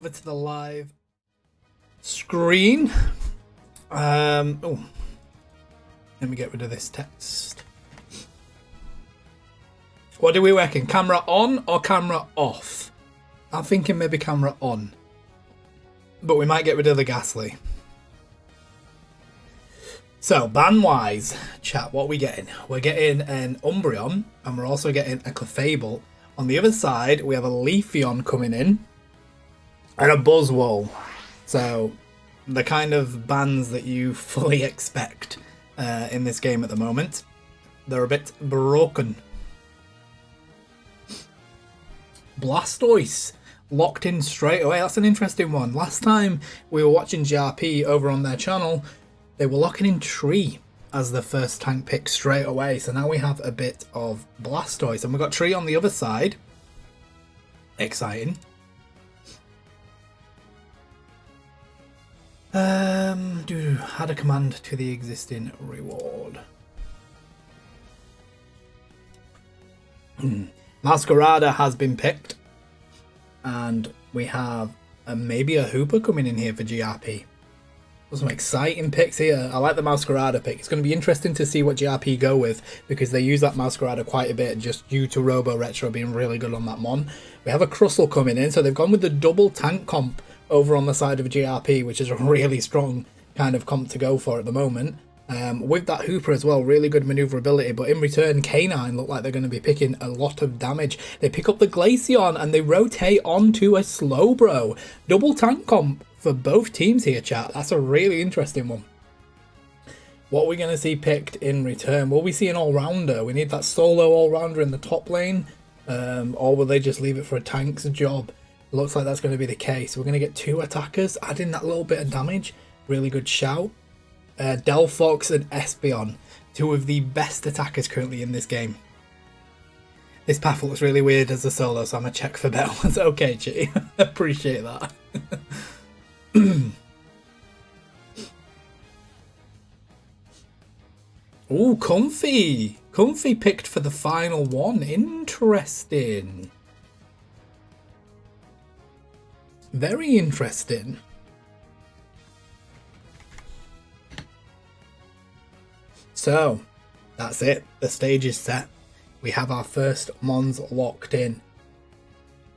over to the live screen. Oh, let me get rid of this text. What do we reckon? Camera on or camera off? I'm thinking maybe camera on, but we might get rid of the Ghastly. So, ban-wise, chat, what are we getting? We're getting an Umbreon, and we're also getting a Clefable. On the other side, we have a Leafeon coming in, and a Buzzwole. So, the kind of bans that you fully expect in this game at the moment. They're a bit broken. Blastoise locked in straight away. That's an interesting one. Last time we were watching GRP over on their channel, they were locking in Tree as the first tank pick straight away. So now we have a bit of Blastoise. And we've got Tree on the other side. Exciting. Add a command to the existing reward. Masquerada has been picked. And we have maybe a Hooper coming in here for GRP. Some exciting picks here. I like the Masquerada pick. It's going to be interesting to see what GRP go with, because they use that Masquerada quite a bit just due to Robo Retro being really good on that Mon. We have a Crustle coming in, so they've gone with the double tank comp over on the side of GRP, which is a really strong kind of comp to go for at the moment. With that Hooper as well, really good maneuverability, but in return, Canine look like they're going to be picking a lot of damage. They pick up the Glaceon and they rotate onto a Slowbro. Double tank comp for both teams here, chat. That's a really interesting one. What are we going to see picked in return? Will we see an all-rounder? We need that solo all-rounder in the top lane, or will they just leave it for a tank's job? Looks like that's going to be the case. We're going to get two attackers, adding that little bit of damage. Really good shout. Delphox and Espeon, two of the best attackers currently in this game. This path looks really weird as a solo, so I'm going to check for bells. Okay, Chi. Appreciate that. Ooh, Comfy. Comfy picked for the final one. Interesting. Very interesting. So, that's it. The stage is set. We have our first Mons locked in.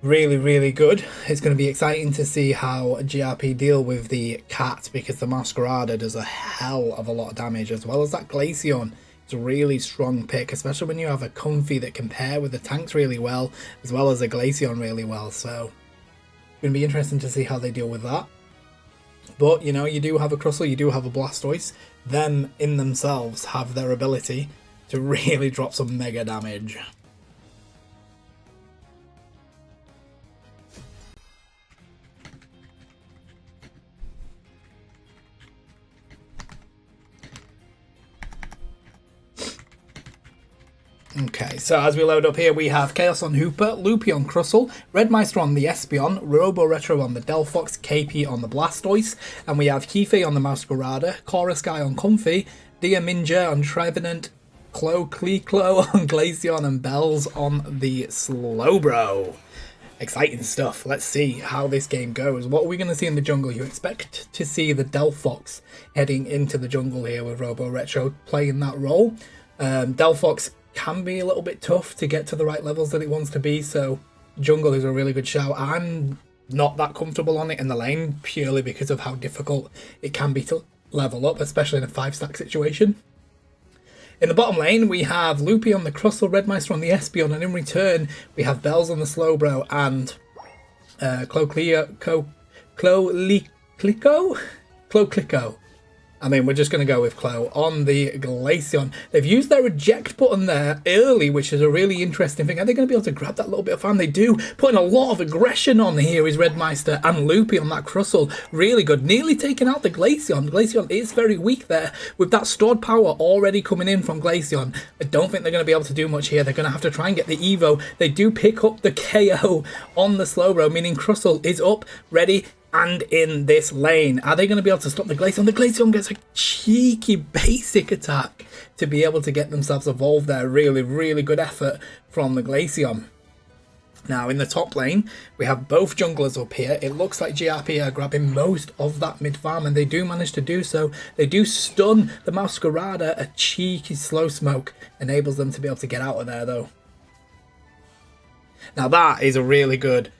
Really, really good. It's going to be exciting to see how GRP deal with the cat, because the Masquerada does a hell of a lot of damage, as well as that Glaceon. It's a really strong pick, especially when you have a Comfy that can pair with the tanks really well, as well as a Glaceon really well. So, it's going to be interesting to see how they deal with that. But, you know, you do have a Crustle, you do have a Blastoise. Them in themselves have their ability to really drop some mega damage. Okay, so as we load up here, we have Chaos on Hooper, Loopy on Crustle, Redmeister on the Espeon, Robo Retro on the Delphox, KP on the Blastoise, and we have Kiefe on the Masquerada, Chorus Guy on Comfy, Diaminja on Trevenant, Clo on Glaceon, and Bells on the Slowbro. Exciting stuff. Let's see how this game goes. What are we going to see in the jungle? You expect to see the Delphox heading into the jungle here with Robo Retro playing that role. Delphox can be a little bit tough to get to the right levels that it wants to be, so jungle is a really good shout. I'm not that comfortable on it in the lane, purely because of how difficult it can be to level up, especially in a 5-stack situation. In the bottom lane, we have Loopy on the Crustle, Redmeister on the Espeon, and in return, we have Bells on the Slowbro and Clo. I mean, we're just going to go with Clo on the Glaceon. They've used their eject button there early, which is a really interesting thing. Are they going to be able to grab that little bit of fan? They do. Putting a lot of aggression on here is Redmeister and Loopy on that Crustle. Really good. Nearly taking out the Glaceon. Glaceon is very weak there. With that stored power already coming in from Glaceon, I don't think they're going to be able to do much here. They're going to have to try and get the Evo. They do pick up the KO on the Slowbro, meaning Crustle is up, ready, and in this lane. Are they going to be able to stop the Glaceon? The Glaceon gets a cheeky basic attack to be able to get themselves evolved there. Really, really good effort from the Glaceon. Now in the top lane, we have both junglers up here. It looks like GRP are grabbing most of that mid farm, and they do manage to do so. They do stun the Masquerada. A cheeky slow smoke enables them to be able to get out of there though. Now that is a really good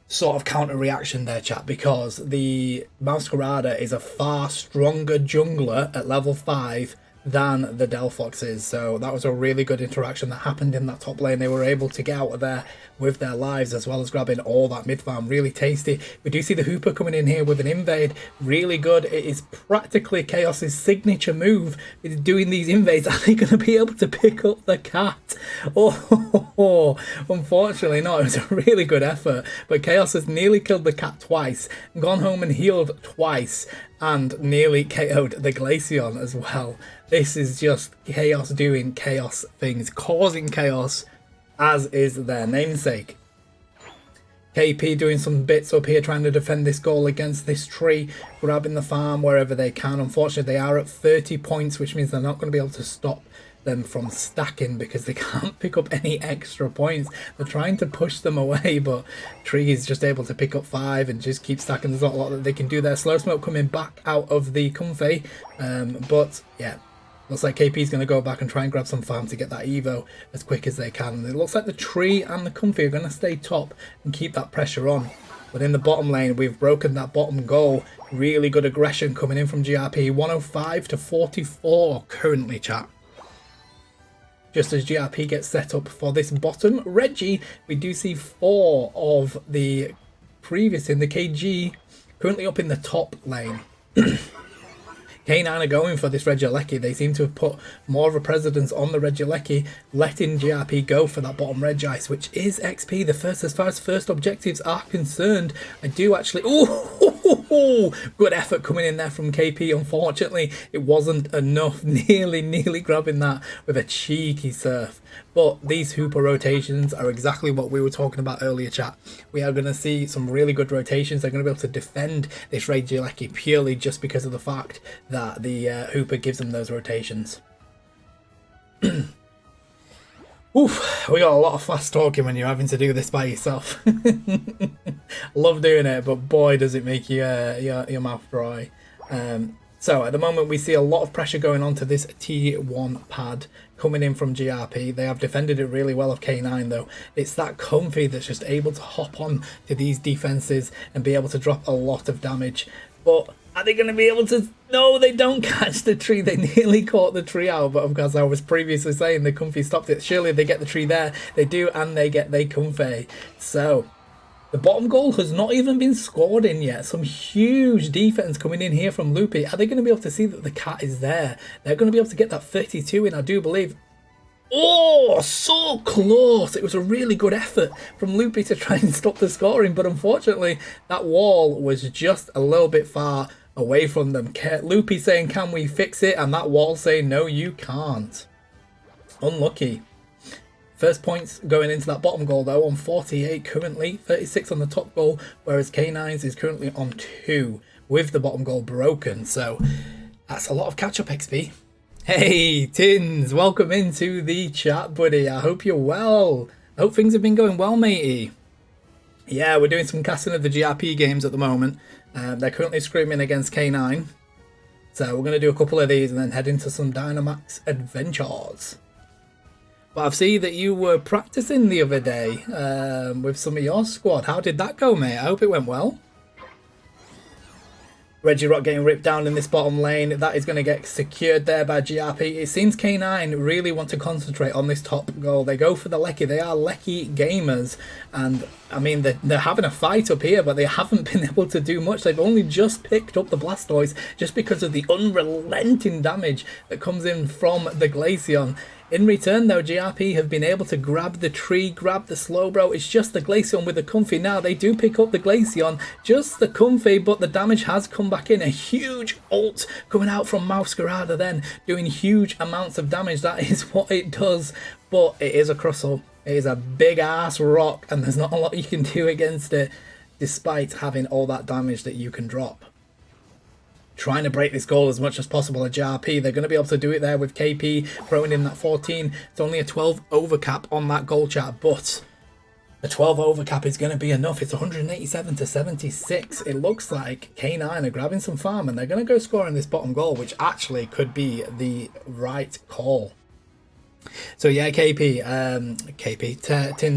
sort of counter reaction there, chat, because the Masquerada is a far stronger jungler at level 5 than the Delphox is. So that was a really good interaction that happened in that top lane. They were able to get out of there with their lives, as well as grabbing all that mid farm. Really tasty. We do see the Hooper coming in here with an invade. Really good. It is practically Chaos's signature move is doing these invades. Are they going to be able to pick up the cat? Oh, unfortunately not. It was a really good effort, but Chaos has nearly killed the cat twice, gone home and healed twice, and nearly KO'd the Glaceon as well. This is just Chaos doing Chaos things, causing chaos, as is their namesake. KP doing some bits up here, trying to defend this goal against this tree, grabbing the farm wherever they can. Unfortunately, they are at 30 points, which means they're not going to be able to stop them from stacking because they can't pick up any extra points. They're trying to push them away, but Tree is just able to pick up 5 and just keep stacking. There's not a lot that they can do there. Slow smoke coming back out of the Comfey, but yeah, looks like KP is going to go back and try and grab some farm to get that Evo as quick as they can. And it looks like the Tree and the Comfey are going to stay top and keep that pressure on. But in the bottom lane, we've broken that bottom goal. Really good aggression coming in from GRP. 105 to 44 currently, chat. Just as GRP gets set up for this bottom Reggie, we do see 4 of the previous in the KG currently up in the top lane. K9 are going for this Regieleki. They seem to have put more of a precedence on the Regieleki, letting GRP go for that bottom Regice, which is XP. The first, as far as first objectives are concerned, I do actually... Ooh, good effort coming in there from KP. Unfortunately, it wasn't enough. Nearly grabbing that with a cheeky surf. But these Hooper rotations are exactly what we were talking about earlier, chat. We are going to see some really good rotations. They're going to be able to defend this Regieleki purely just because of the fact that the Hooper gives them those rotations. Oof, we got a lot of fast talking when you're having to do this by yourself. Love doing it, but boy does it make your mouth dry. So at the moment we see a lot of pressure going on to this T1 pad coming in from GRP. They have defended it really well of K9 though. It's that Comfey that's just able to hop on to these defenses and be able to drop a lot of damage. But are they going to be able to... No, they don't catch the tree. They nearly caught the tree out, but of course I was previously saying the Comfey stopped it. Surely they get the tree there. They do, and they get the Comfey. So the bottom goal has not even been scored in yet. Some huge defense coming in here from Loopy. Are they going to be able to see that the cat is there? They're going to be able to get that 32 in, I do believe. Oh, so close. It was a really good effort from Loopy to try and stop the scoring, but unfortunately that wall was just a little bit far away from them. Loopy saying, can we fix it? And that wall saying, no, you can't. Unlucky. First points going into that bottom goal though on 48 currently, 36 on the top goal, whereas K9's is currently on 2 with the bottom goal broken. So that's a lot of catch-up XP. Hey Tins, welcome into the chat, buddy. I hope you're well. I hope things have been going well, matey. Yeah, we're doing some casting of the GRP games at the moment. They're currently screaming against K9. So we're going to do a couple of these and then head into some Dynamax adventures. But I've seen that you were practicing the other day with some of your squad. How did that go, mate? I hope it went well. Regirock getting ripped down in this bottom lane. That is going to get secured there by GRP. It seems K9 really want to concentrate on this top goal. They go for the Lecky. They are Lecky gamers. And, I mean, they're having a fight up here, but they haven't been able to do much. They've only just picked up the Blastoise just because of the unrelenting damage that comes in from the Glaceon. In return, though, GRP have been able to grab the tree, grab the Slowbro. It's just the Glaceon with the Comfey. Now, they do pick up the Glaceon, just the Comfey, but the damage has come back in. A huge ult coming out from Masquerada then, doing huge amounts of damage. That is what it does, but it is a Crustle. It is a big-ass rock, and there's not a lot you can do against it, despite having all that damage that you can drop. Trying to break this goal as much as possible at GRP. They're going to be able to do it there with KP throwing in that 14. It's only a 12 over cap on that goal, chat, but The 12 over cap is going to be enough. It's 187 to 76. It looks like K9 are grabbing some farm and they're going to go scoring this bottom goal, which actually could be the right call. So yeah, Tin,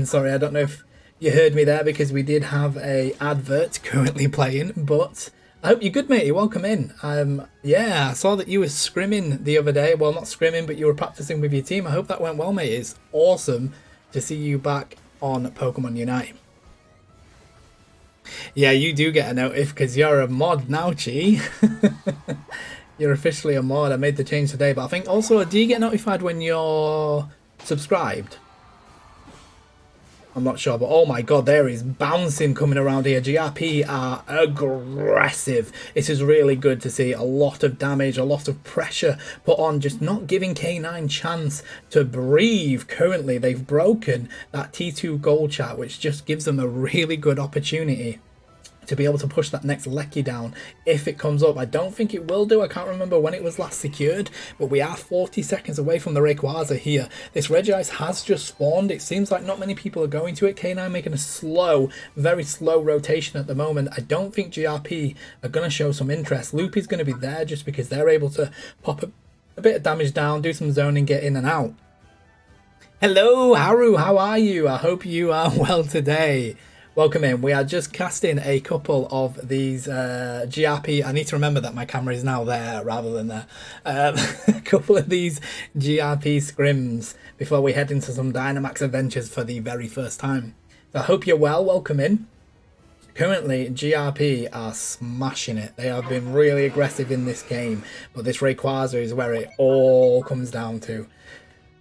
sorry, I don't know if you heard me there because we did have a advert currently playing, but I hope you're good, mate. You're welcome in. Yeah, I saw that you were scrimming the other day. Well, not scrimming, but you were practicing with your team. I hope that went well, mate. It's awesome to see you back on Pokemon Unite. Yeah, you do get a notif because you're a mod now, Chi. You're officially a mod. I made the change today, but I think also, do you get notified when you're subscribed? I'm not sure, but oh my god, there is bouncing coming around here. GRP are aggressive. This is really good to see. A lot of damage, a lot of pressure put on, just not giving K9 chance to breathe. Currently, they've broken that T2 goal chat, which just gives them a really good opportunity to be able to push that next Lecky down if it comes up. I don't think it will do. I can't remember when it was last secured, but we are 40 seconds away from the Rayquaza here. This Regice has just spawned. It seems like not many people are going to it. K9 making a slow, very slow rotation at the moment. I don't think GRP are going to show some interest. Loopy's going to be there just because they're able to pop a bit of damage down, do some zoning, get in and out. Hello, Haru, how are you? I hope you are well today. Welcome in. We are just casting a couple of these GRP. I need to remember that my camera is now there rather than there. A couple of these GRP scrims before we head into some Dynamax adventures for the very first time. So I hope you're well. Welcome in. Currently, GRP are smashing it. They have been really aggressive in this game, but this Rayquaza is where it all comes down to.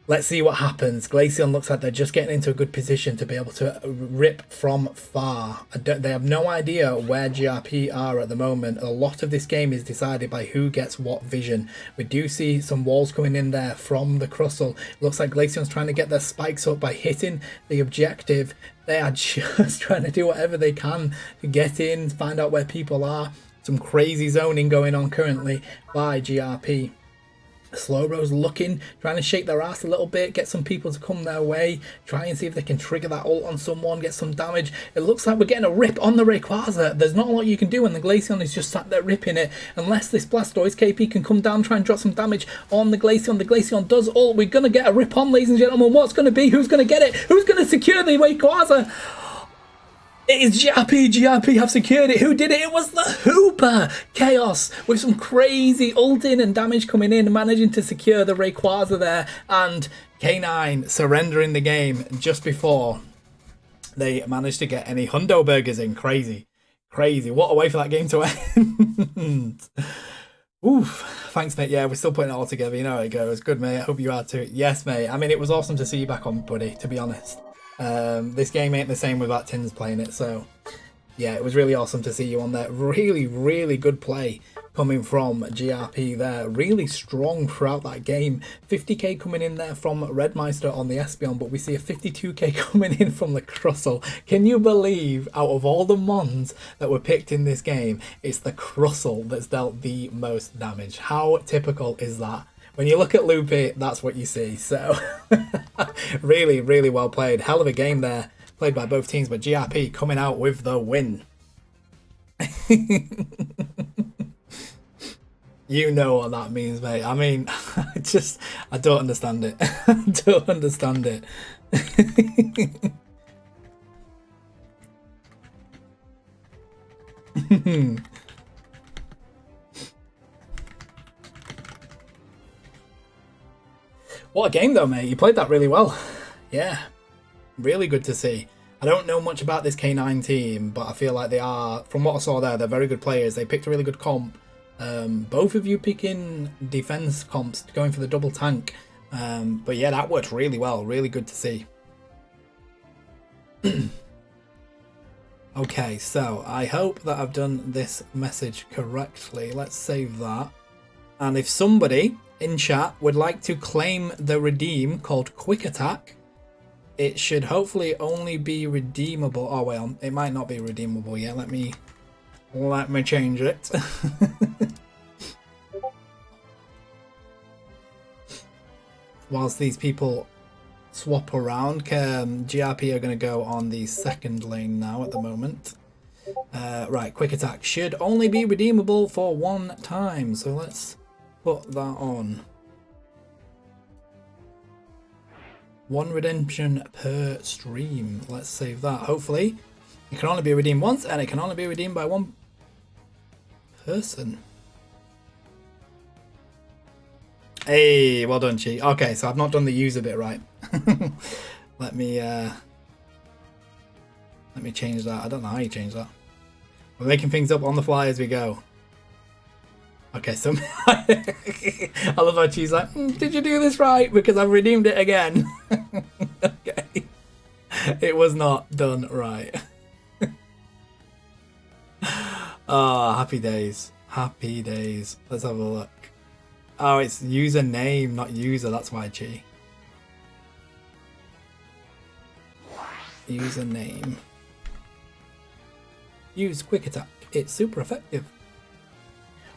Let's see what happens. Glaceon looks like they're just getting into a good position to be able to rip from far. They have no idea where GRP are at the moment. A lot of this game is decided by who gets what vision. We do see some walls coming in there from the Crustle. Looks like Glaceon's trying to get their spikes up by hitting the objective. They are just trying to do whatever they can to get in, find out where people are. Some crazy zoning going on currently by GRP. Slowbro's looking, trying to shake their ass a little bit, get some people to come their way, try and see if they can trigger that ult on someone, get some damage. It looks like we're getting a rip on the Rayquaza. There's not a lot you can do when the Glaceon is just sat there ripping it. Unless this Blastoise KP can come down, try and drop some damage on the Glaceon. The Glaceon does ult. We're going to get a rip on, ladies and gentlemen. What's going to be? Who's going to get it? Who's going to secure the Rayquaza? It is GRP. GRP have secured it. Who did it? It was the Hooper. Chaos with some crazy ulting and damage coming in, managing to secure the Rayquaza there. And K9 surrendering the game just before they managed to get any Hundo Burgers in. Crazy. Crazy. What a way for that game to end. Oof. Thanks, mate. Yeah, we're still putting it all together. You know how it goes. Good, mate. I hope you are too. Yes, mate. I mean, it was awesome to see you back on, buddy, to be honest. This game ain't the same without Tins playing it, so yeah, it was really awesome to see you on there. Really, really good play coming from GRP there. Really strong throughout that game. 50k coming in there from Redmeister on the Espeon, but we see a 52k coming in from the Crustle. Can you believe out of all the mons that were picked in this game, it's the Crustle that's dealt the most damage? How typical is that? When you look at Loopy, that's what you see. So, really, really well played. Hell of a game there, played by both teams, but GRP coming out with the win. You know what that means, mate. I mean, I don't understand it. I don't understand it. What a game though, mate. You played that really well. Yeah, really good to see. I don't know much about this K9 team, but I feel like they are, from what I saw there, they're very good players. They picked a really good comp. Both of you picking defense comps, going for the double tank. But yeah, that worked really well. Really good to see. Okay, so I hope that I've done this message correctly. Let's save that. And if somebody in chat would like to claim the redeem called Quick Attack, it should hopefully only be redeemable. Oh well, it might not be redeemable yet. Let me change it. Whilst these people swap around. GRP are going to go on the second lane now at the moment. Right, quick attack should only be redeemable for 1 time, so let's put that on. 1 redemption per stream. Let's save that. Hopefully it can only be redeemed once, and it can only be redeemed by 1 person. Hey, well done, Chi. Okay, so I've not done the user bit right. Let me change that. I don't know how you change that. We're making things up on the fly as we go. Okay, so I love how she's like, did you do this right? Because I've redeemed it again. Okay. It was not done right. Oh, happy days. Happy days. Let's have a look. Oh, it's username, not user. That's why, Chi. Username. Use quick attack. It's super effective.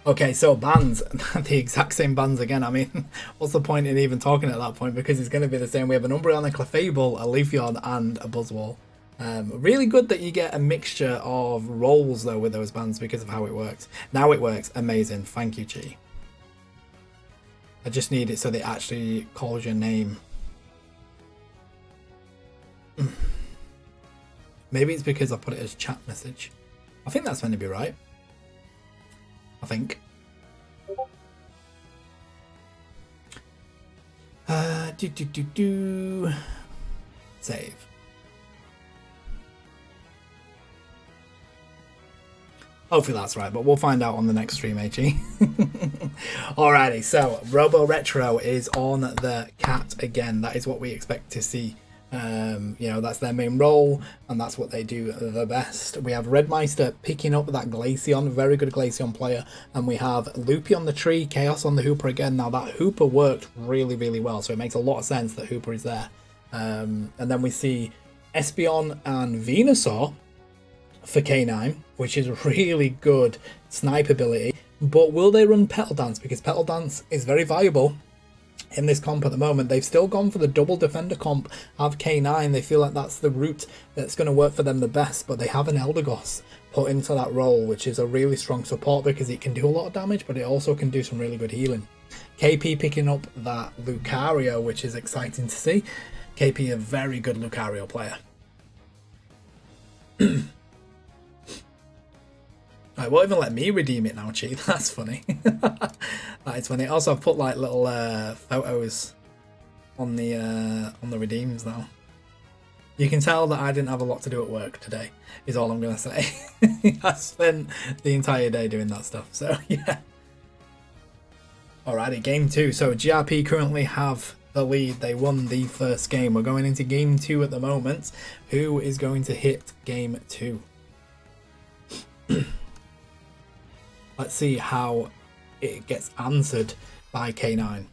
Okay, so bans. The exact same bans again. I mean, what's the point in even talking at that point? Because it's going to be the same. We have an Umbreon, a Clefable, a Leafeon, and a Buzzwole. Really good that you get a mixture of roles, though, with those bans because of how it works. Now it works. Amazing. Thank you, Chi. I just need it so they actually calls your name. Maybe it's because I put it as chat message. I think that's meant to be right. I think. Save. Hopefully that's right, but we'll find out on the next stream, HE. Alrighty, so Robo Retro is on the cat again. That is what we expect to see. You know, that's their main role, and that's what they do the best. We have Redmeister picking up that Glaceon, very good Glaceon player, and we have Loopy on the tree, Chaos on the Hooper again. Now that Hooper worked really, really well, so it makes a lot of sense that Hooper is there. And then we see Espeon and Venusaur for K9, which is really good snipe ability. But will they run Petal Dance? Because Petal Dance is very valuable in this comp at the moment. They've still gone for the double defender comp of K9. They feel like that's the route that's going to work for them the best, but they have an Eldegoss put into that role, which is a really strong support because it can do a lot of damage, but it also can do some really good healing. KP picking up that Lucario, which is exciting to see. KP a very good Lucario player. I won't even let me redeem it now, Chi. That's funny. That is funny. Also, I've put like little photos on the redeems now. You can tell that I didn't have a lot to do at work today, is all I'm going to say. I spent the entire day doing that stuff, so yeah. Alrighty, game 2. So GRP currently have the lead. They won the first game. We're going into game 2 at the moment. Who is going to hit game 2? Let's see how it gets answered by K9.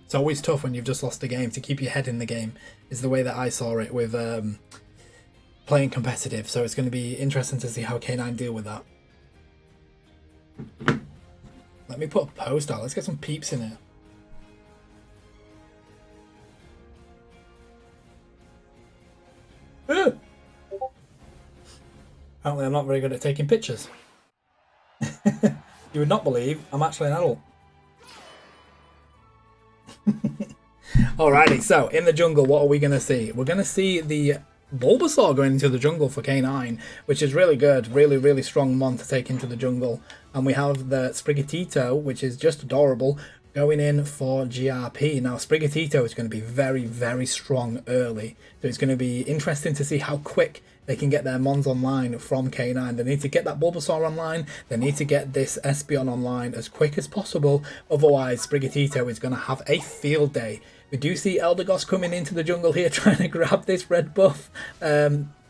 It's always tough when you've just lost a game to keep your head in the game, is the way that I saw it with playing competitive. So it's going to be interesting to see how K9 deal with that. Let me put a post out. Let's get some peeps in here. Apparently I'm not very good at taking pictures. You would not believe I'm actually an adult. Alrighty, so in the jungle, what are we going to see? We're going to see the Bulbasaur going into the jungle for K9, which is really good. Really, really strong mon to take into the jungle. And we have the Sprigatito, which is just adorable, going in for GRP. Now, Sprigatito is going to be very, very strong early. So it's going to be interesting to see how quick they can get their mons online from K9. They need to get that Bulbasaur online. They need to get this Espeon online as quick as possible. Otherwise, Sprigatito is going to have a field day. We do see Eldegoss coming into the jungle here, trying to grab this red buff.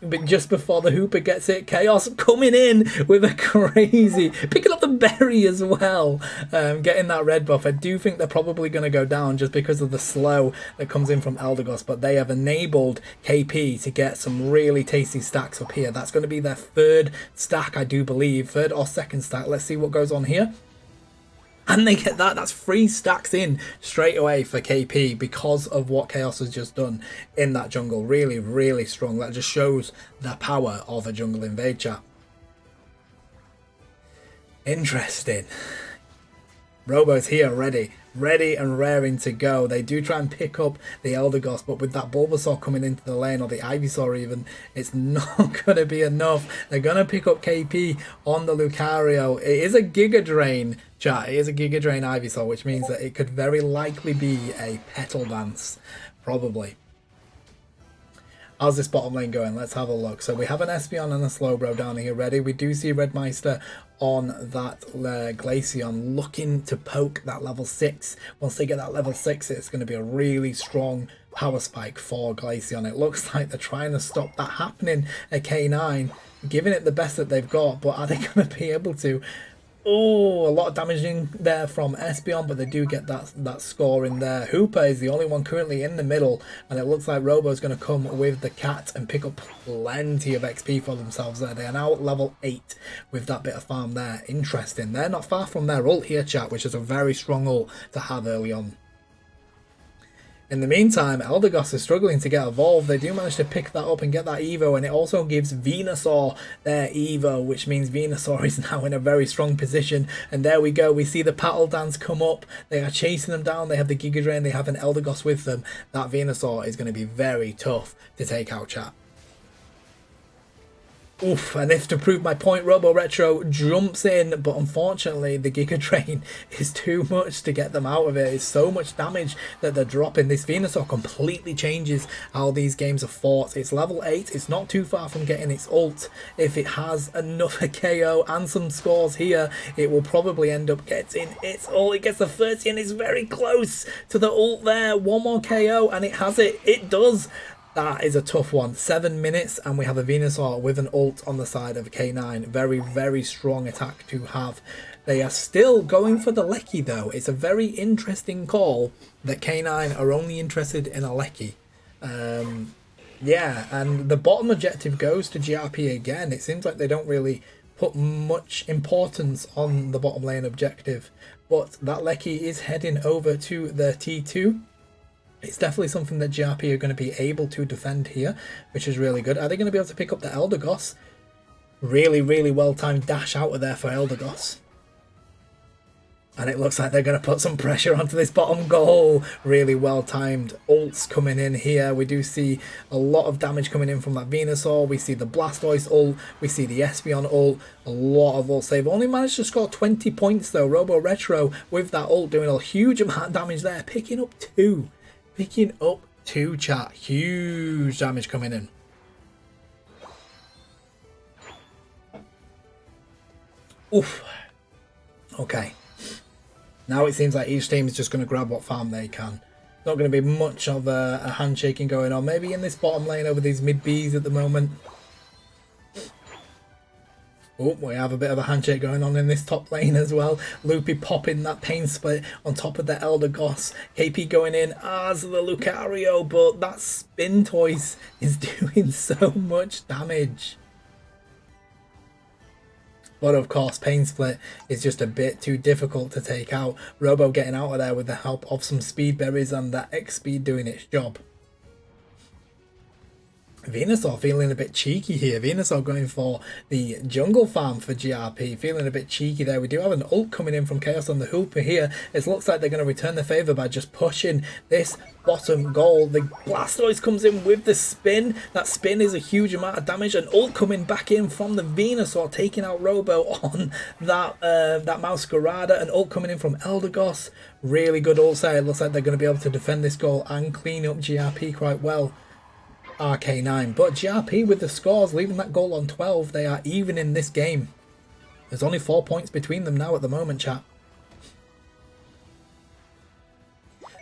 But just before the Hooper gets it, Chaos coming in with a crazy, picking up the berry as well, getting that red buff. I do think they're probably going to go down just because of the slow that comes in from Eldegoss, but they have enabled KP to get some really tasty stacks up here. That's going to be their third stack, I do believe, third or second stack. Let's see what goes on here. And they get that. That's 3 stacks in straight away for KP because of what Chaos has just done in that jungle. Really, really strong. That just shows the power of a jungle invade, chat. Interesting. Robo's here, ready and raring to go. They do try and pick up the Eldegoss, but with that Bulbasaur coming into the lane, or the Ivysaur even, it's not going to be enough. They're going to pick up KP on the Lucario. It is a Giga Drain, chat. It is a Giga Drain Ivysaur, which means that it could very likely be a Petal Dance, probably. How's this bottom lane going? Let's have a look. So we have an Espeon and a Slowbro down here ready. We do see Redmeister on that Glaceon looking to poke that level 6. Once they get that level 6, it's going to be a really strong power spike for Glaceon. It looks like they're trying to stop that happening at K9, giving it the best that they've got, but are they going to be able to? Oh, a lot of damaging there from Espeon, but they do get that score in there. Hooper is the only one currently in the middle, and it looks like Robo's going to come with the cat and pick up plenty of XP for themselves there. They are now at level 8 with that bit of farm there. Interesting. They're not far from their ult here, chat, which is a very strong ult to have early on. In the meantime, Eldegoss is struggling to get evolved. They do manage to pick that up and get that Evo, and it also gives Venusaur their Evo, which means Venusaur is now in a very strong position. And there we go. We see the Petal Dance come up. They are chasing them down. They have the Giga Drain. They have an Eldegoss with them. That Venusaur is going to be very tough to take out, chat. Oof, and if to prove my point, Robo Retro jumps in, but unfortunately the Giga Drain is too much to get them out of it. It's so much damage that they're dropping. This Venusaur completely changes how these games are fought. It's level 8, it's not too far from getting its ult. If it has another KO and some scores here, it will probably end up getting its ult. It gets the 30 and it's very close to the ult there. One more KO and it has it. It does. That is a tough one. 7 minutes and we have a Venusaur with an ult on the side of K9. Very, very strong attack to have. They are still going for the Lecky though. It's a very interesting call that K9 are only interested in a Lecky. Yeah, and the bottom objective goes to GRP again. It seems like they don't really put much importance on the bottom lane objective. But that Lecky is heading over to the T2. It's definitely something that GRP are going to be able to defend here, which is really good. Are they going to be able to pick up the Eldegoss? Really, really well-timed dash out of there for Eldegoss. And it looks like they're going to put some pressure onto this bottom goal. Really well-timed ults coming in here. We do see a lot of damage coming in from that Venusaur. We see the Blastoise ult. We see the Espeon ult. A lot of ults. They've only managed to score 20 points though. Robo Retro with that ult doing a huge amount of damage there. Picking up 2. Picking up 2, chat. Huge damage coming in. Oof. Okay. Now it seems like each team is just going to grab what farm they can. Not going to be much of a handshaking going on. Maybe in this bottom lane over these mid Bs at the moment. Oh, we have a bit of a handshake going on in this top lane as well. Loopy popping that pain split on top of the Eldegoss. KP going in as the Lucario, but that Spin Toys is doing so much damage. But of course, Pain Split is just a bit too difficult to take out. Robo getting out of there with the help of some Speed Berries and that X-Speed doing its job. Venusaur feeling a bit cheeky here. Venusaur going for the jungle farm for GRP. Feeling a bit cheeky there. We do have an ult coming in from Chaos on the Hooper here. It looks like they're going to return the favour by just pushing this bottom goal. The Blastoise comes in with the spin. That spin is a huge amount of damage. An ult coming back in from the Venusaur, taking out Robo on that Masquerada. An ult coming in from Eldegoss. Really good ult there. It looks like they're going to be able to defend this goal and clean up GRP quite well. RK9, but GRP with the scores, leaving that goal on 12. They are even in this game. There's only 4 points between them now at the moment, chat.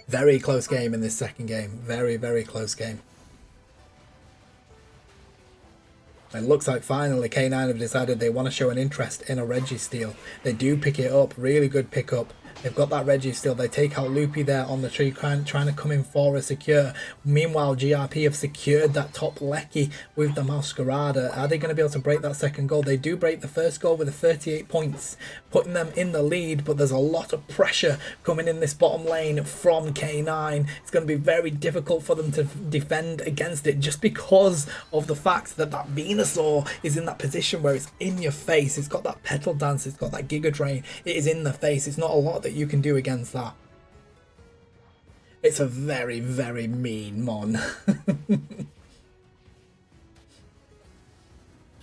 Very close game in this second game. Very, very close game. It looks like finally K9 have decided they want to show an interest in a Registeel. They do pick it up. Really good pickup They've got that Reggie still. They take out Loopy there on the tree, trying to come in for a secure. Meanwhile, GRP have secured that top Lecky with the Masquerada. Are they going to be able to break that second goal? They do break the first goal with the 38 points, putting them in the lead, but there's a lot of pressure coming in this bottom lane from K9. It's going to be very difficult for them to defend against it, just because of the fact that that Venusaur is in that position where it's in your face. It's got that petal dance, it's got that Giga Drain, it is in the face. It's not a lot that you can do against that. It's a very, very mean mon.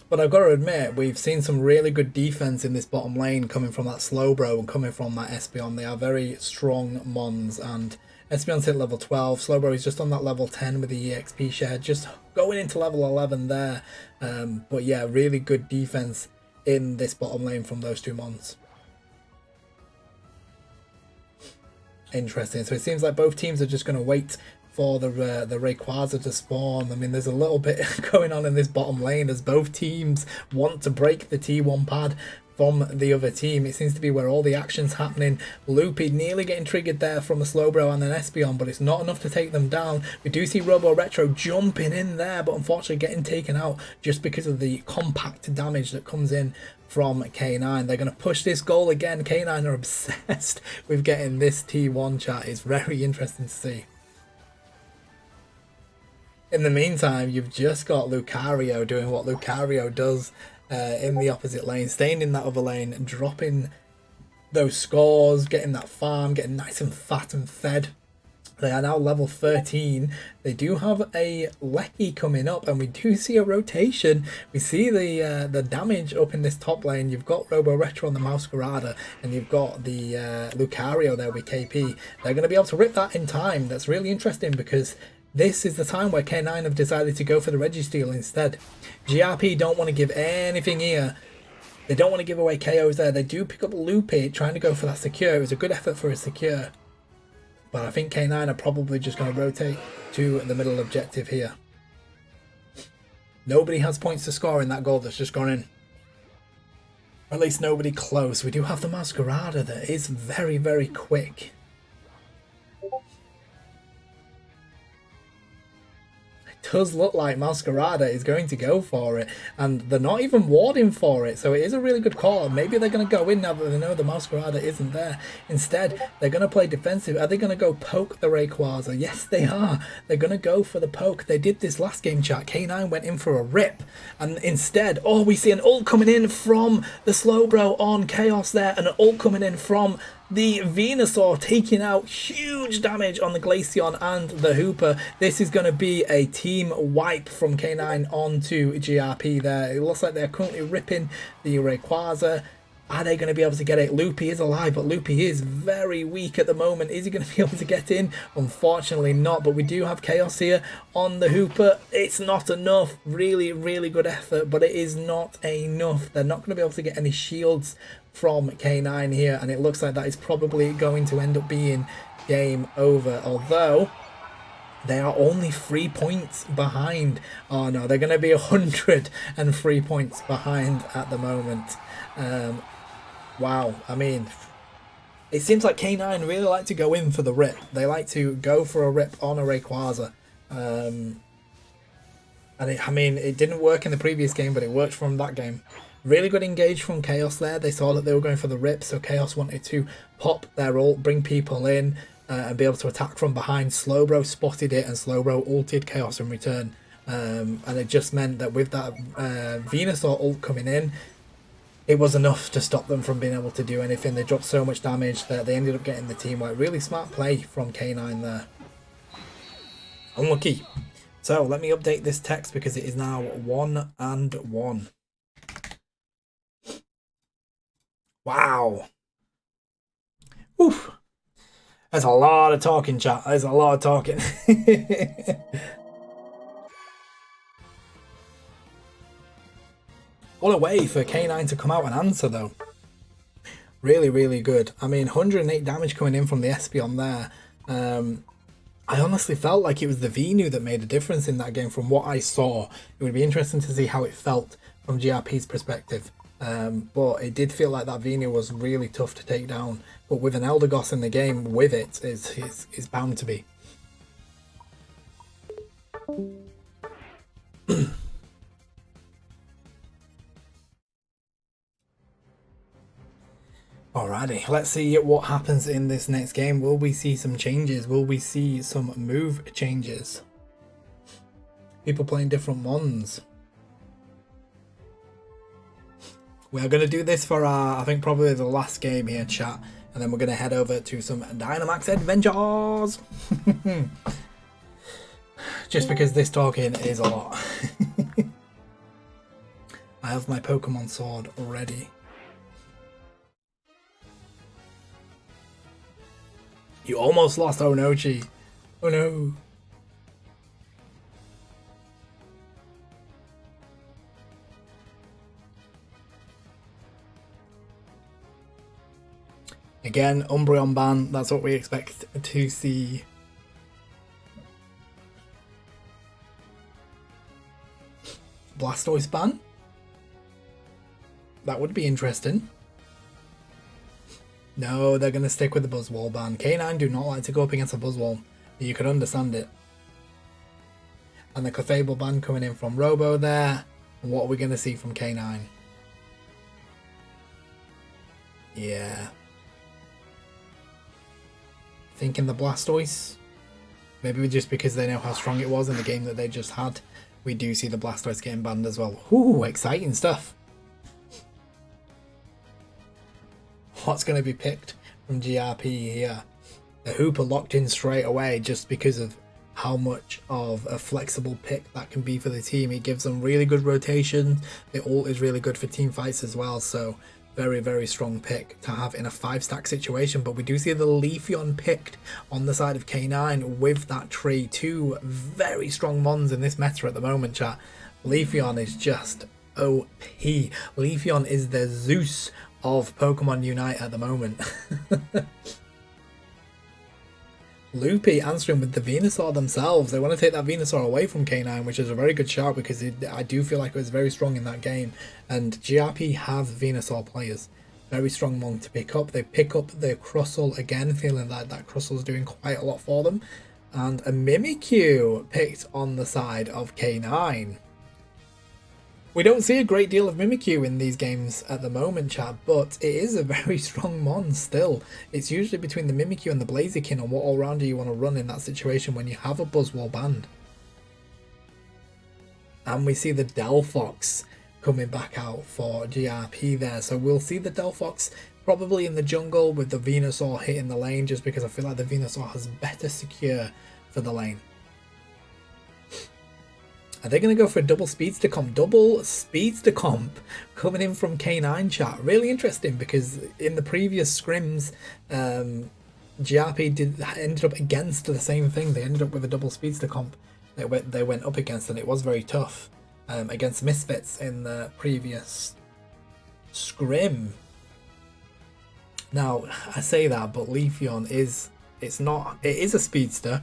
But I've got to admit, we've seen some really good defense in this bottom lane coming from that Slowbro and coming from that Espeon. They are very strong mons, and Espeon's hit level 12. Slowbro is just on that level 10 with the EXP share, just going into level 11 there. But yeah, really good defense in this bottom lane from those two mons. Interesting. So it seems like both teams are just going to wait for the Rayquaza to spawn. I mean, there's a little bit going on in this bottom lane as both teams want to break the T1 pad from the other team. It seems to be where all the action's happening. Loopy nearly getting triggered there from a Slowbro and an Espeon, but it's not enough to take them down. We do see Robo Retro jumping in there, but unfortunately getting taken out just because of the compact damage that comes in from K9. They're going to push this goal again. K9 are obsessed with getting this T1 chat. It's very interesting to see. In the meantime, you've just got Lucario doing what Lucario does in the opposite lane, staying in that other lane, dropping those scores, getting that farm, getting nice and fat and fed. They are now level 13. They do have a Lecky coming up, and we do see a rotation. We see the damage up in this top lane. You've got Robo Retro on the Masquerada, and you've got the Lucario there with KP. They're going to be able to rip that in time. That's really interesting, because this is the time where K9 have decided to go for the Registeel instead. GRP don't want to give anything here. They don't want to give away KOs there. They do pick up Loopy, trying to go for that secure. It was a good effort for a secure. But I think K9 are probably just going to rotate to the middle objective here. Nobody has points to score in that goal that's just gone in. Or at least nobody close. We do have the Masquerada that is very, very quick. Does look like Masquerada is going to go for it, and they're not even warding for it, so it is a really good call. Maybe they're going to go in now that they know the Masquerada isn't there. Instead, they're going to play defensive. Are they going to go poke the Rayquaza? Yes, they are. They're going to go for the poke. They did this last game chat. K9 went in for a rip, and instead, oh, we see an ult coming in from the Slowbro on Chaos there, and an ult coming in from the Venusaur, taking out huge damage on the Glaceon and the Hooper. This is going to be a team wipe from K9 onto GRP there. It looks like they're currently ripping the Rayquaza. Are they going to be able to get it? Loopy is alive, but Loopy is very weak at the moment. Is he going to be able to get in? Unfortunately not, but we do have Chaos here on the Hooper. It's not enough. Really, really good effort, but it is not enough. They're not going to be able to get any shields from K9 here, and it looks like that is probably going to end up being game over, although they are only 3 points behind. Oh no, they're going to be 103 points behind at the moment. Wow, I mean, it seems like K9 really like to go in for the rip. They like to go for a rip on a Rayquaza. And it didn't work in the previous game, but it worked from that game. Really good engage from Chaos there. They saw that they were going for the rip, so Chaos wanted to pop their ult, bring people in, and be able to attack from behind. Slowbro spotted it, and Slowbro ulted Chaos in return. And it just meant that with that Venusaur ult coming in, it was enough to stop them from being able to do anything. They dropped so much damage that they ended up getting the team wipe. Really smart play from K9 there. Unlucky. So let me update this text because it is now 1-1. Wow. Oof. There's a lot of talking, chat. There's a lot of talking. What a way for K9 to come out and answer, though. Really, really good. I mean, 108 damage coming in from the Espeon there. I honestly felt like it was the Venu that made a difference in that game from what I saw. It would be interesting to see how it felt from GRP's perspective. But it did feel like that Vina was really tough to take down. But with an Eldegoss in the game with it, is bound to be. Alrighty, let's see what happens in this next game. Will we see some changes? Will we see some move changes? People playing different ones. We're going to do this for our, I think probably the last game here, chat. And then we're going to head over to some Dynamax Adventures. Just because this talking is a lot. I have my Pokemon Sword ready. You almost lost Onochi. Oh no. Again, Umbreon ban, that's what we expect to see. Blastoise ban? That would be interesting. No, they're going to stick with the Buzzwole ban. K9 do not like to go up against a Buzzwole. You could understand it. And the Clefable ban coming in from Robo there. What are we going to see from K9? Yeah. Thinking the Blastoise. Maybe just because they know how strong it was in the game that they just had. We do see the Blastoise getting banned as well. Ooh, exciting stuff. What's going to be picked from GRP here? The Hooper locked in straight away just because of how much of a flexible pick that can be for the team. It gives them really good rotation. The ult is really good for team fights as well. So very, very strong pick to have in a 5-stack situation. But we do see the Leafeon picked on the side of K9 with that tree. Two very strong mons in this meta at the moment, chat. Leafeon is just OP. Leafeon is the Zeus of Pokemon Unite at the moment. Loopy answering with the Venusaur themselves. They want to take that Venusaur away from K9, which is a very good shout because I do feel like it was very strong in that game. And GRP have Venusaur players. Very strong one to pick up. They pick up the Crustle again, feeling like that Crustle's doing quite a lot for them. And a Mimikyu picked on the side of K9. We don't see a great deal of Mimikyu in these games at the moment, chat, but it is a very strong mon still. It's usually between the Mimikyu and the Blaziken on what all-rounder you want to run in that situation when you have a Buzzwole banned. And we see the Delphox coming back out for GRP there, so we'll see the Delphox probably in the jungle with the Venusaur hitting the lane, just because I feel like the Venusaur has better secure for the lane. Are they going to go for a double speedster comp? Double speedster comp coming in from K9, chat. Really interesting because in the previous scrims, GRP ended up against the same thing. They ended up with a double speedster comp they went up against, and it was very tough against Misfits in the previous scrim. Now, I say that, but Leafeon is a speedster,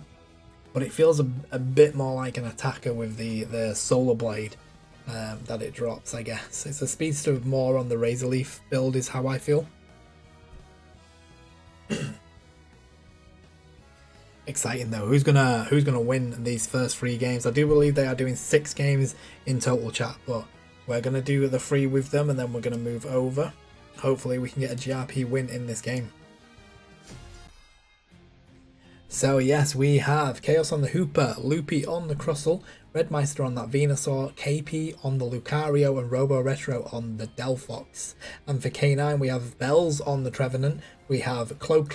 but it feels a bit more like an attacker with the Solar Blade that it drops, I guess. It's a speedster more on the Razor Leaf build is how I feel. Exciting though. Who's gonna win these first 3 games? I do believe they are doing 6 games in total, chat, but we're gonna do the 3 with them and then we're gonna move over. Hopefully we can get a GRP win in this game. So yes, we have Chaos on the Hooper, Loopy on the Crustle, Redmeister on that Venusaur, KP on the Lucario, and Robo Retro on the Delphox. And for K9 we have Bells on the Trevenant, we have Clo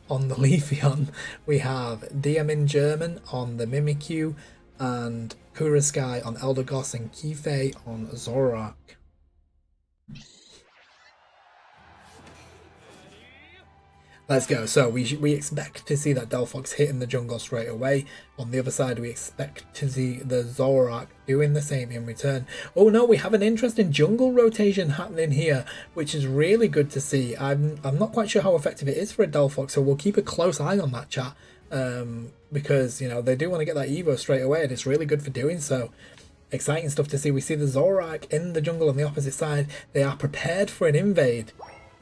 on the Leafeon, we have Diamin German on the Mimikyu, and Kuraskai on Eldegoss, and Kifei on Zoroark. Let's go. So we expect to see that Delphox hit in the jungle straight away. On the other side, we expect to see the Zoroark doing the same in return. Oh no, we have an interesting jungle rotation happening here, which is really good to see. I'm not quite sure how effective it is for a Delphox, so we'll keep a close eye on that, chat. Because, you know, they do want to get that Evo straight away, and it's really good for doing so. exciting stuff to see. We see the Zorak in the jungle on the opposite side. They are prepared for an invade.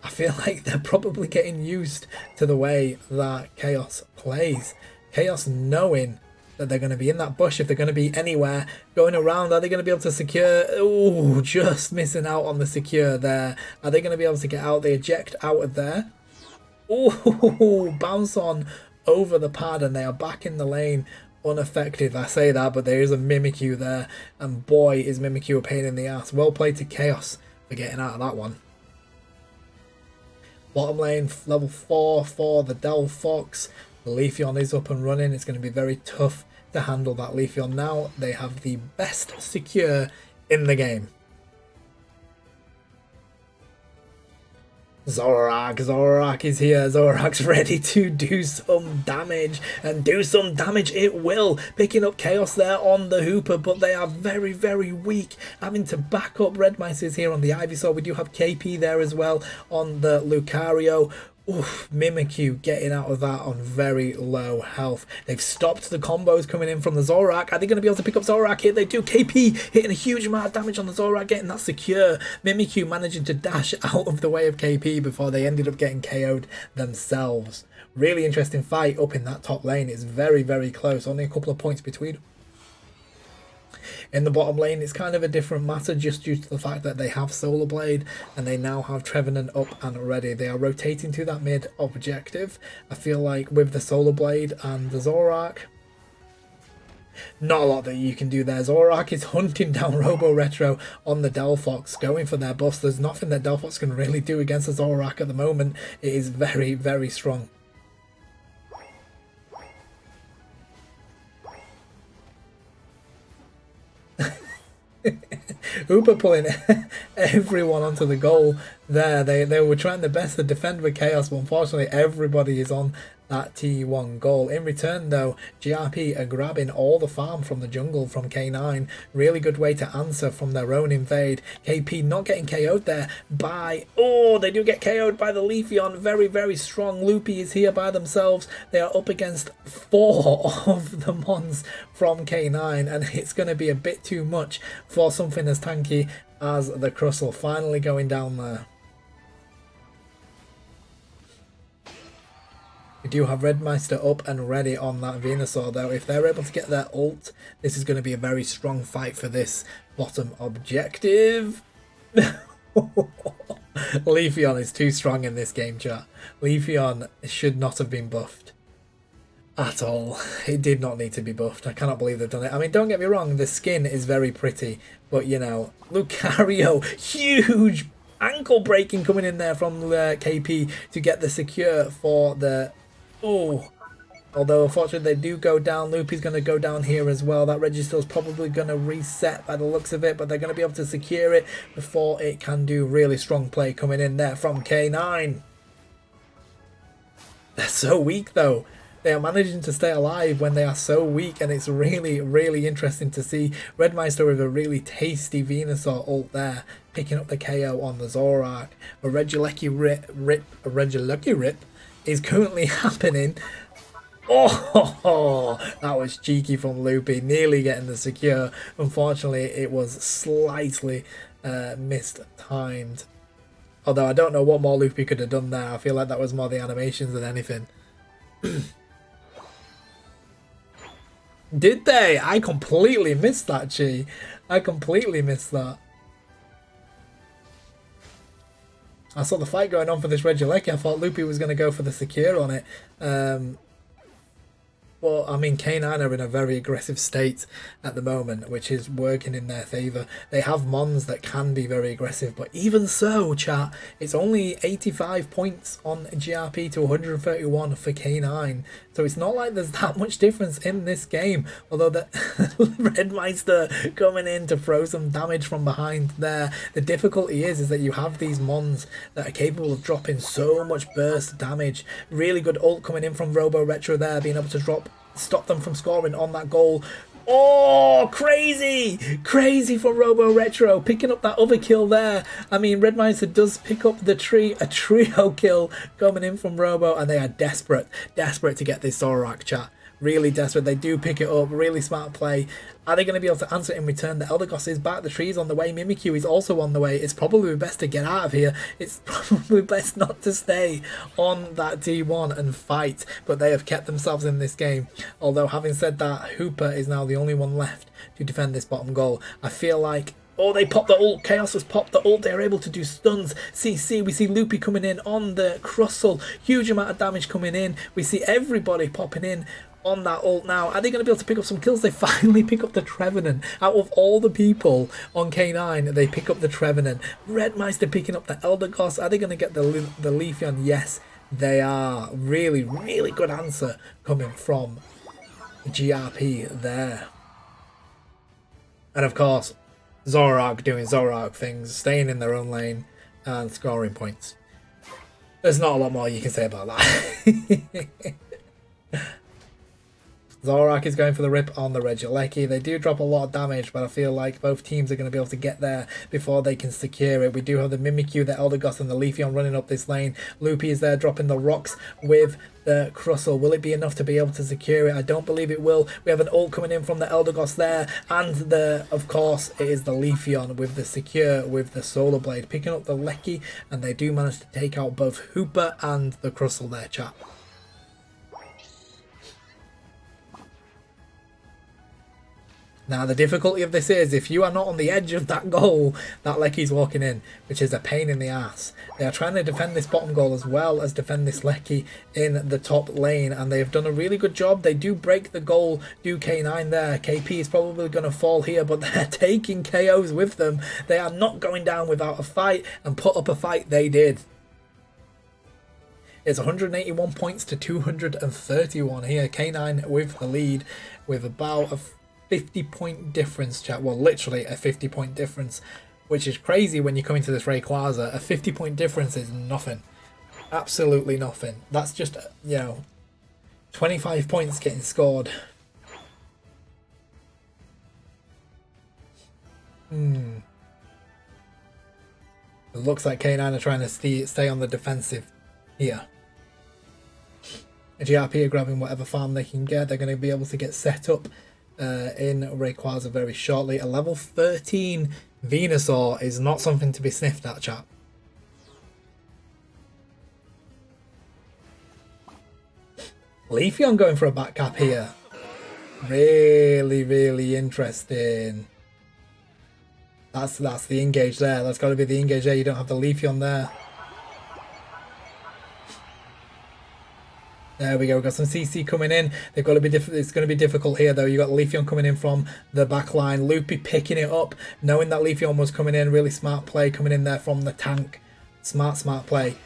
I feel like they're probably getting used to the way that Chaos plays. Chaos knowing that they're going to be in that bush, if they're going to be anywhere going around. Are they going to be able to secure? Oh, just missing out on the secure there. Are they going to be able to get out? They eject out of there. Oh, bounce on over the pad, and they are back in the lane unaffected. I say that, but there is a Mimikyu there, and boy is Mimikyu a pain in the ass. Well played to Chaos for getting out of that one. Bottom lane, level 4 for the Delphox. The Leafeon is up and running. It's going to be very tough to handle that Leafeon now. They have the best secure in the game. Zorak is here. Zorak's ready to do some damage, and do some damage it will. Picking up Chaos there on the Hooper, but they are very, very weak. Having to back up. Red Mice is here on the Ivysaur. We do have KP there as well on the Lucario. Oof, Mimikyu getting out of that on very low health. They've stopped the combos coming in from the Zorak. Are they going to be able to pick up Zorak here? They do. KP hitting a huge amount of damage on the Zorak, getting that secure. Mimikyu managing to dash out of the way of KP before they ended up getting KO'd themselves. Really interesting fight up in that top lane. It's very, very close. Only a couple of points between. In the bottom lane, it's kind of a different matter just due to the fact that they have Solar Blade and they now have Trevenant up and ready. They are rotating to that mid objective. I feel like with the Solar Blade and the Zorak, not a lot that you can do there. Zorak is hunting down Robo Retro on the Delphox, going for their buffs. There's nothing that Delphox can really do against the Zorak at the moment. It is very, very strong. Hooper pulling everyone onto the goal there. They were trying their best to defend with Chaos, but unfortunately everybody is on that T1 goal. In return though, GRP are grabbing all the farm from the jungle from K9. Really good way to answer from their own invade. KP not getting KO'd there by... Oh, they do get KO'd by the Leafeon. Very, very strong. Loopy is here by themselves. They are up against 4 of the Mons from K9, and it's going to be a bit too much for something as tanky as the Crustle. Finally going down there. We do have Redmeister up and ready on that Venusaur though. If they're able to get their ult, this is going to be a very strong fight for this bottom objective. Leafeon is too strong in this game, chat. Leafeon should not have been buffed at all. It did not need to be buffed. I cannot believe they've done it. I mean, don't get me wrong, the skin is very pretty, but you know, Lucario, huge ankle breaking coming in there from KP to get the secure for the... Oh, although unfortunately they do go down. Loopy's going to go down here as well. That Register's probably going to reset by the looks of it, but they're going to be able to secure it before it can do really strong play coming in there from K9. They're so weak though. They are managing to stay alive when they are so weak, and it's really, really interesting to see. Redmeister with a really tasty Venusaur ult there, picking up the KO on the Zorak. A Regieleki Rip is currently happening. Oh, that was cheeky from Loopy, nearly getting the secure. Unfortunately, it was slightly mistimed. Although I don't know what more Loopy could have done there. I feel like that was more the animations than anything. Did they? I completely missed that, Chi. I completely missed that. I saw the fight going on for this Regieleki. I thought Loopy was going to go for the secure on it. Well, I mean, K9 are in a very aggressive state at the moment, which is working in their favour. They have Mons that can be very aggressive, but even so, chat, it's only 85 points on GRP to 131 for K9. So it's not like there's that much difference in this game. Although the Redmeister coming in to throw some damage from behind there. The difficulty is that you have these Mons that are capable of dropping so much burst damage. Really good ult coming in from Robo Retro there, being able to stop them from scoring on that goal. Oh, crazy! Crazy from Robo Retro, picking up that other kill there. I mean, Redmeister does pick up a trio kill coming in from Robo, and they are desperate to get this Zorak, chat. really desperate. They do pick it up. Really smart play. Are they going to be able to answer it in return? The Eldegoss is back. The tree's on the way. Mimikyu is also on the way. It's probably best to get out of here. It's probably best not to stay on that D1 and fight. But they have kept themselves in this game. Although, having said that, Hooper is now the only one left to defend this bottom goal. I feel like... Oh, they popped the ult. Chaos has popped the ult. They're able to do stuns. CC, we see Loopy coming in on the Crustle. Huge amount of damage coming in. We see everybody popping in on that ult now. Are they going to be able to pick up some kills? They finally pick up the Trevenant. Out of all the people on K9, they pick up the Trevenant. Redmeister picking up the Eldegoss. Are they going to get the Leafeon? Yes, they are. Really, really good answer coming from GRP there. And of course, Zoroark doing Zoroark things, staying in their own lane and scoring points. There's not a lot more you can say about that. Zoroark is going for the rip on the Regieleki. They do drop a lot of damage, but I feel like both teams are going to be able to get there before they can secure it. We do have the Mimikyu, the Eldegoss, and the Leafeon running up this lane. Loopy is there dropping the rocks with the Crustle. Will it be enough to be able to secure it? I don't believe it will. We have an ult coming in from the Eldegoss there, and of course, it is the Leafeon with the secure with the Solar Blade picking up the Lecky, and they do manage to take out both Hooper and the Crustle there, chat. Now, the difficulty of this is, if you are not on the edge of that goal, that Lecky's walking in, which is a pain in the ass. They are trying to defend this bottom goal as well as defend this Lecky in the top lane, and they have done a really good job. They do break the goal, do K9 there. KP is probably going to fall here, but they're taking KOs with them. They are not going down without a fight, and put up a fight they did. It's 181 points to 231 here. K9 with the lead with about a 50-point difference, chat. Well, literally a 50-point difference, which is crazy when you come into this Rayquaza. A 50-point difference is nothing. Absolutely nothing. That's just, 25 points getting scored. It looks like K9 are trying to stay on the defensive here. GRP are grabbing whatever farm they can get. They're going to be able to get set up in Rayquaza very shortly. A level 13 Venusaur is not something to be sniffed at, chat. Leafeon going for a back cap here. Really, really interesting. That's the engage there. That's got to be the engage there. You don't have the Leafeon there. There we go. We've got some CC coming in. They've got to be it's going to be difficult here, though. You got Leafeon coming in from the back line. Loopy picking it up, knowing that Leafeon was coming in. Really smart play coming in there from the tank. Smart play.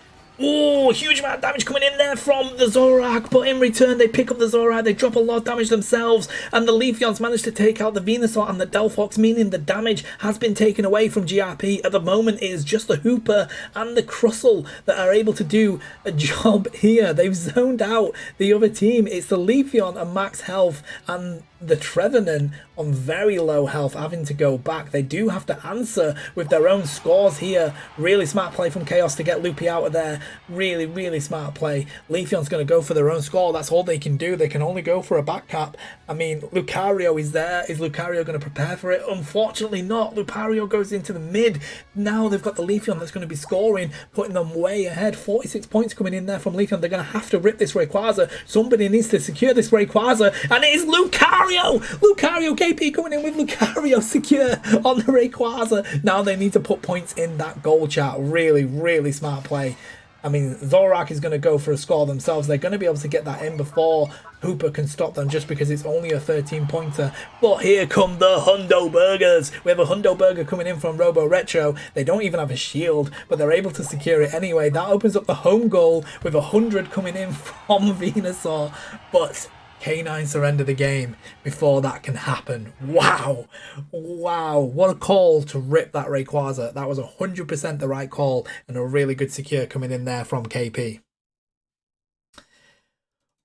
Oh, huge amount of damage coming in there from the Zoroark, but in return they pick up the Zoroark, they drop a lot of damage themselves, and the Leafeons managed to take out the Venusaur and the Delphox, meaning the damage has been taken away from GRP. At the moment it is just the Hooper and the Crustle that are able to do a job here. They've zoned out the other team. It's the Leafeon and max health and the Trevenant on very low health having to go back. They do have to answer with their own scores here. Really smart play from Chaos to get Loopy out of there. Really, really smart play. Leafeon's going to go for their own score. That's all they can do. They can only go for a back cap. I mean, Lucario is there. Is Lucario going to prepare for it? Unfortunately not. Lucario goes into the mid. Now they've got the Leafeon that's going to be scoring, putting them way ahead. 46 points coming in there from Leafeon. They're going to have to rip this Rayquaza. Somebody needs to secure this Rayquaza, and it is Lucario! Lucario, KP coming in with Lucario secure on the Rayquaza. Now they need to put points in that goal, chat. Really, really smart play. I mean, Zoroark is going to go for a score themselves. They're going to be able to get that in before Hooper can stop them, just because it's only a 13-pointer. But here come the Hundo Burgers. We have a Hundo Burger coming in from Robo Retro. They don't even have a shield, but they're able to secure it anyway. That opens up the home goal with 100 coming in from Venusaur. But K9 surrender the game before that can happen. Wow. Wow. What a call to rip that Rayquaza. That was 100% the right call, and a really good secure coming in there from KP.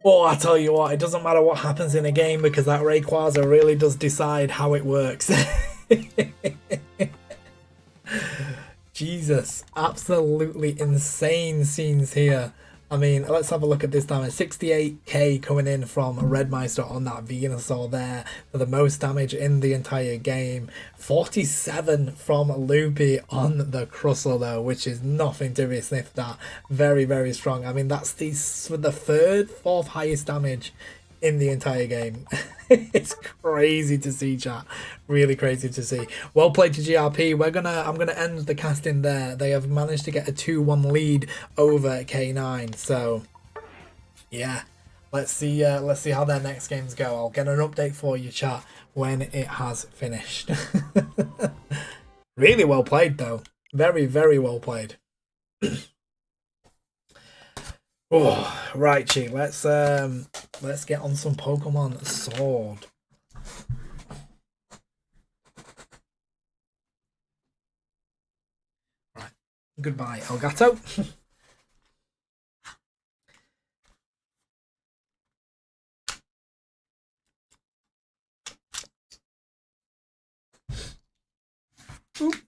Oh, I tell you what, it doesn't matter what happens in a game, because that Rayquaza really does decide how it works. Jesus. Absolutely insane scenes here. I mean, let's have a look at this damage. 68k coming in from Redmeister on that Venusaur there for the most damage in the entire game. 47 from Loopy on the Crustle though, which is nothing to be sniffed at. Very, very strong. I mean, that's the third, fourth highest damage in the entire game. It's crazy to see, chat. Really crazy to see. Well played to GRP. I'm gonna end the casting there. They have managed to get a 2-1 lead over K9. So yeah, let's see how their next games go. I'll get an update for you, chat, when it has finished. Really well played though. Very, very well played. Oh, right, Chi. Let's get on some Pokemon Sword. Right. Goodbye, Elgato.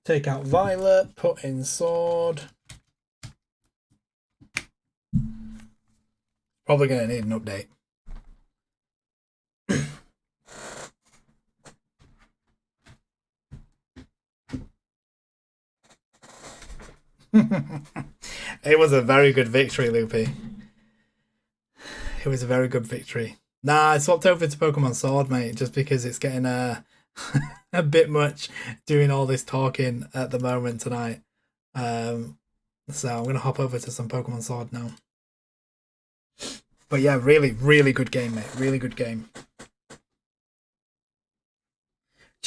Take out Violet, put in Sword. Probably going to need an update. It was a very good victory, Loopy. It was a very good victory. Nah, I swapped over to Pokemon Sword, mate, just because it's getting a bit much doing all this talking at the moment tonight. So I'm going to hop over to some Pokemon Sword now. But yeah, really, really good game, mate. Really good game.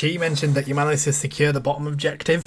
Chi mentioned that you managed to secure the bottom objective.